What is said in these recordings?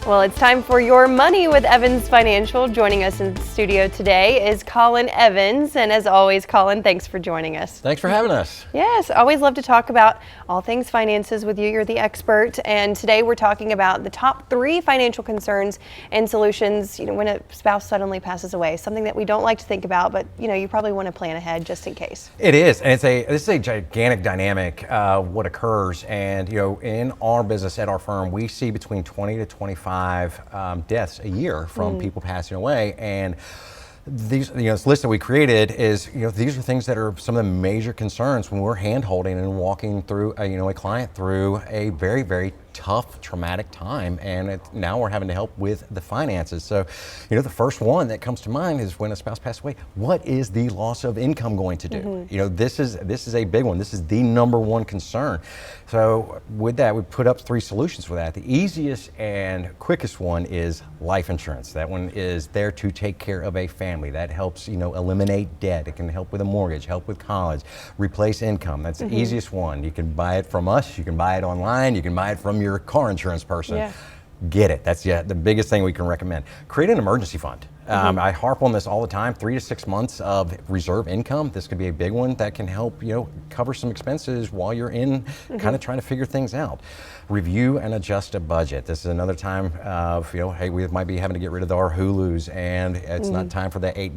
Well, it's time for Your Money with Evans Financial. Joining us in the studio today is Colin Evans. And as always, Colin, thanks for joining us. Thanks for having us. Yes, always love to talk about all things finances with you. You're the expert. And today we're talking about the top 3 financial concerns and solutions, when a spouse suddenly passes away. Something that we don't like to think about, but you probably want to plan ahead just in case. It is, and this is a gigantic dynamic what occurs. And in our business at our firm, we see between 20 to 25 deaths a year from people passing away. And these, this list that we created is, these are things that are some of the major concerns when we're hand-holding and walking through, a client through a very, very tough, traumatic time, and now we're having to help with the finances. So, the first one that comes to mind is when a spouse passes away. What is the loss of income going to do? This is a big one. This is the number one concern. So, with that, we put up 3 solutions for that. The easiest and quickest one is life insurance. That one is there to take care of a family. That helps, eliminate debt. It can help with a mortgage, help with college, replace income. That's the easiest one. You can buy it from us. You can buy it online. You can buy it from your car insurance person. Yeah. Get it. That's the biggest thing we can recommend. Create an emergency fund. I harp on this all the time. 3 to 6 months of reserve income. This could be a big one that can help cover some expenses while you're in kind of trying to figure things out. Review and adjust a budget. This is another time of hey, we might be having to get rid of our Hulus, and it's not time for that $8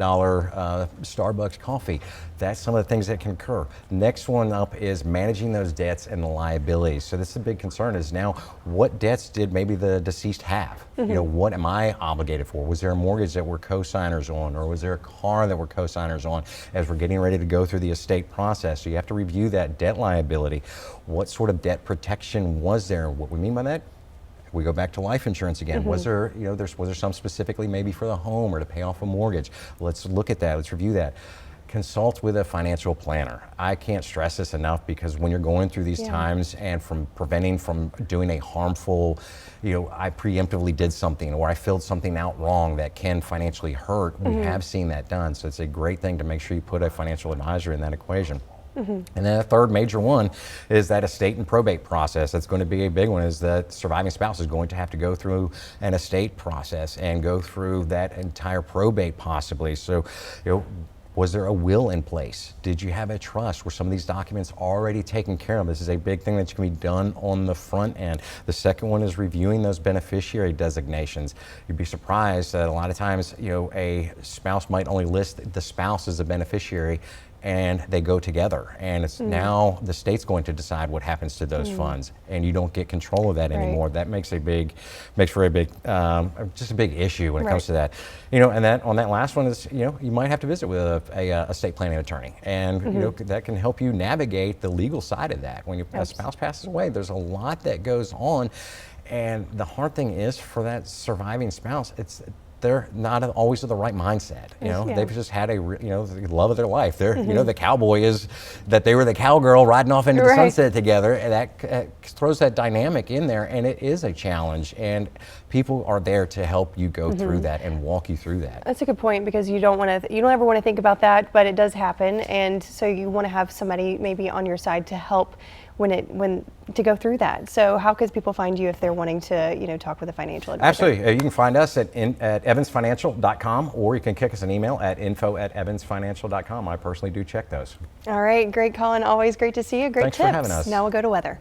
Starbucks coffee. That's some of the things that can occur. Next one up is managing those debts and the liabilities. So this is a big concern, is now what debts did maybe the deceased have? What am I obligated for? Was there a mortgage that we're co-signers on, or was there a car that we're co-signers on as we're getting ready to go through the estate process? So you have to review that debt liability. What sort of debt protection was there? What we mean by that, we go back to life insurance again. Was there, was there some specifically maybe for the home or to pay off a mortgage? Let's look at that. Let's review that. Consult with a financial planner. I can't stress this enough, because when you're going through these times and from preventing from doing a harmful, I preemptively did something or I filled something out wrong that can financially hurt. We have seen that done. So it's a great thing to make sure you put a financial advisor in that equation. And then a third major one is that estate and probate process. That's going to be a big one, is that surviving spouse is going to have to go through an estate process and go through that entire probate possibly. So, was there a will in place? Did you have a trust? Were some of these documents already taken care of? This is a big thing that can be done on the front end. The second one is reviewing those beneficiary designations. You'd be surprised that a lot of times, a spouse might only list the spouse as a beneficiary, and they go together, and it's now the state's going to decide what happens to those funds, and you don't get control of that anymore. That makes for a big, just a big issue when it comes to that. And that on that last one is, you might have to visit with a estate planning attorney, and that can help you navigate the legal side of that. When a spouse passes away, there's a lot that goes on, and the hard thing is for that surviving spouse, they're not always of the right mindset. They've just had the love of their life. They're, the cowboy is that they were the cowgirl riding off into the sunset together, and that throws that dynamic in there, and it is a challenge. And people are there to help you go through that and walk you through that. That's a good point, because you don't ever want to think about that, but it does happen, and so you want to have somebody maybe on your side to help to go through that. So how could people find you if they're wanting to talk with a financial advisor? Absolutely. You can find us at evansfinancial.com, or you can kick us an email at info@evansfinancial.com. I personally do check those. All right, great, Colin. Always great to see you. Great Thanks tips. for having us. Now we'll go to weather.